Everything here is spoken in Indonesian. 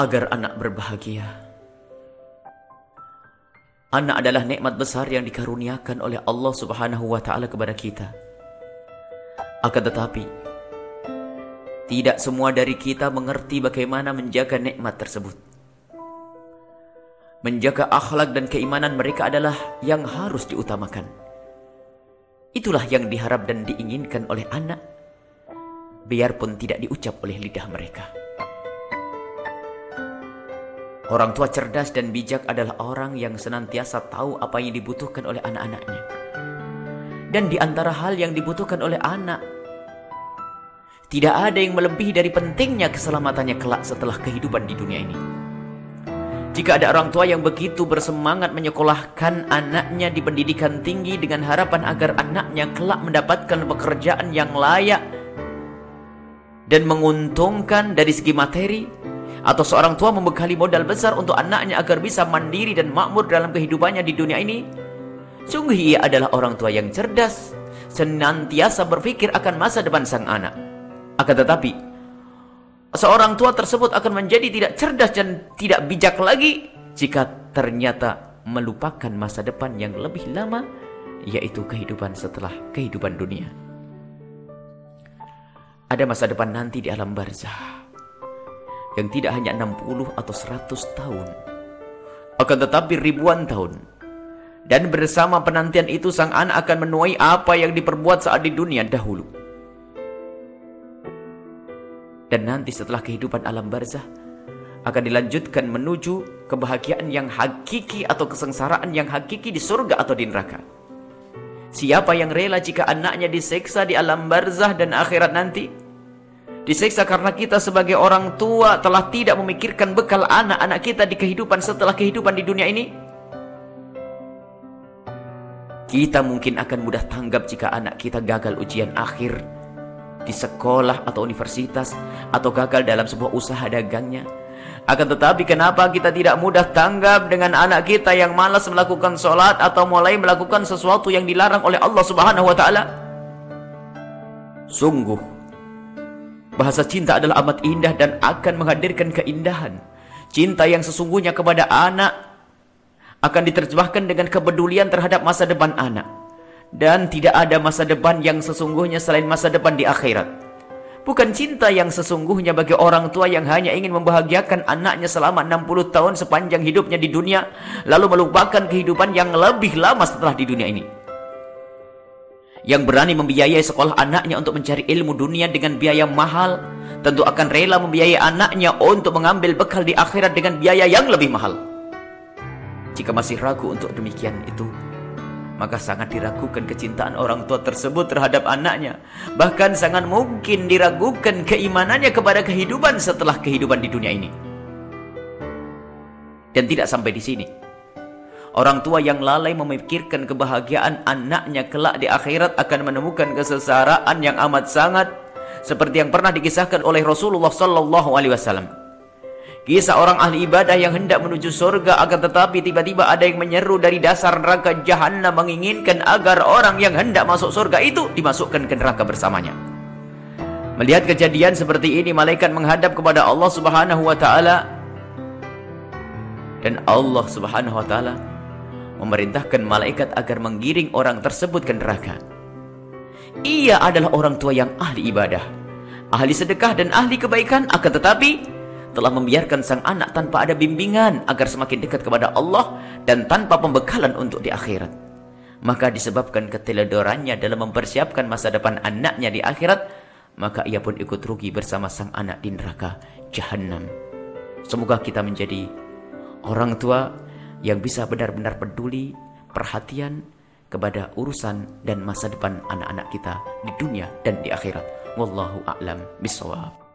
agar anak berbahagia. Anak adalah nikmat besar yang dikaruniakan oleh Allah Subhanahu wa Ta'ala kepada kita. Akan tetapi, tidak semua dari kita mengerti bagaimana menjaga nikmat tersebut. Menjaga akhlak dan keimanan mereka adalah yang harus diutamakan. Itulah yang diharap dan diinginkan oleh anak, biarpun tidak diucap oleh lidah mereka. Orang tua cerdas dan bijak adalah orang yang senantiasa tahu apa yang dibutuhkan oleh anak-anaknya. Dan di antara hal yang dibutuhkan oleh anak, tidak ada yang melebihi dari pentingnya keselamatannya kelak setelah kehidupan di dunia ini. Jika ada orang tua yang begitu bersemangat menyekolahkan anaknya di pendidikan tinggi dengan harapan agar anaknya kelak mendapatkan pekerjaan yang layak dan menguntungkan dari segi materi, atau seorang tua membekali modal besar untuk anaknya agar bisa mandiri dan makmur dalam kehidupannya di dunia ini, sungguh ia adalah orang tua yang cerdas, senantiasa berpikir akan masa depan sang anak. Akan tetapi, seorang tua tersebut akan menjadi tidak cerdas dan tidak bijak lagi jika ternyata melupakan masa depan yang lebih lama, yaitu kehidupan setelah kehidupan dunia. Ada masa depan nanti di alam barzah yang tidak hanya 60 atau 100 tahun, akan tetapi ribuan tahun. Dan bersama penantian itu sang anak akan menuai apa yang diperbuat saat di dunia dahulu. Dan nanti setelah kehidupan alam barzah akan dilanjutkan menuju kebahagiaan yang hakiki atau kesengsaraan yang hakiki di surga atau di neraka. Siapa yang rela jika anaknya disiksa di alam barzah dan akhirat nanti? Disiksa karena kita sebagai orang tua telah tidak memikirkan bekal anak-anak kita di kehidupan setelah kehidupan di dunia ini. Kita mungkin akan mudah tanggap jika anak kita gagal ujian akhir di sekolah atau universitas, atau gagal dalam sebuah usaha dagangnya. Akan tetapi kenapa kita tidak mudah tanggap dengan anak kita yang malas melakukan sholat atau mulai melakukan sesuatu yang dilarang oleh Allah Subhanahu wa Ta'ala? Sungguh, bahasa cinta adalah amat indah dan akan menghadirkan keindahan. Cinta yang sesungguhnya kepada anak akan diterjemahkan dengan kepedulian terhadap masa depan anak. Dan tidak ada masa depan yang sesungguhnya selain masa depan di akhirat. Bukan cinta yang sesungguhnya bagi orang tua yang hanya ingin membahagiakan anaknya selama 60 tahun sepanjang hidupnya di dunia, lalu melupakan kehidupan yang lebih lama setelah di dunia ini. Yang berani membiayai sekolah anaknya untuk mencari ilmu dunia dengan biaya mahal, tentu akan rela membiayai anaknya untuk mengambil bekal di akhirat dengan biaya yang lebih mahal. Jika masih ragu untuk demikian itu, maka sangat diragukan kecintaan orang tua tersebut terhadap anaknya. Bahkan sangat mungkin diragukan keimanannya kepada kehidupan setelah kehidupan di dunia ini. Dan tidak sampai di sini. Orang tua yang lalai memikirkan kebahagiaan anaknya kelak di akhirat akan menemukan kesengsaraan yang amat sangat, seperti yang pernah dikisahkan oleh Rasulullah SAW. Kisah orang ahli ibadah yang hendak menuju surga, akan tetapi tiba-tiba ada yang menyeru dari dasar neraka Jahannam menginginkan agar orang yang hendak masuk surga itu dimasukkan ke neraka bersamanya. Melihat kejadian seperti ini, malaikat menghadap kepada Allah Subhanahu wa Ta'ala, dan Allah Subhanahu wa Ta'ala memerintahkan malaikat agar menggiring orang tersebut ke neraka. Ia adalah orang tua yang ahli ibadah, ahli sedekah dan ahli kebaikan, akan tetapi telah membiarkan sang anak tanpa ada bimbingan agar semakin dekat kepada Allah dan tanpa pembekalan untuk di akhirat. Maka disebabkan keteledorannya dalam mempersiapkan masa depan anaknya di akhirat, maka ia pun ikut rugi bersama sang anak di neraka Jahannam. Semoga kita menjadi orang tua yang bisa benar-benar peduli, perhatian kepada urusan dan masa depan anak-anak kita di dunia dan di akhirat. Wallahu a'lam bishawab.